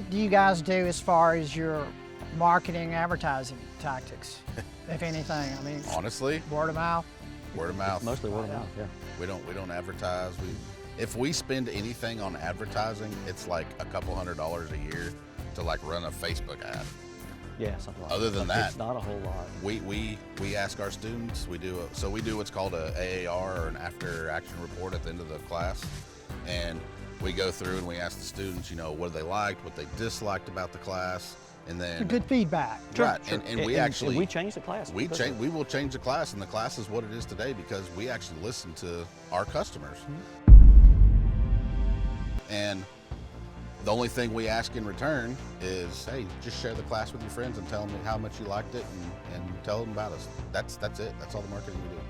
what do you guys do as far as your marketing, advertising tactics, if anything? I mean, Honestly, word of mouth. word of mouth. Mostly word of mouth, yeah. We don't advertise. If we spend anything on advertising, it's like a couple $100s a year to like run a Facebook ad. Yeah, something like that. Other than Like, that, it's not a whole lot. We ask our students. We do what's called a AAR, or an after action report, at the end of the class, and we go through and we ask the students, what they liked, what they disliked about the class, and then Good feedback. right. And we actually we change the class. we will change the class, and the class is what it is today because we actually listen to our customers. And the only thing we ask in return is, hey, just share the class with your friends and tell them how much you liked it, and tell them about us. That's it. That's all the marketing we do.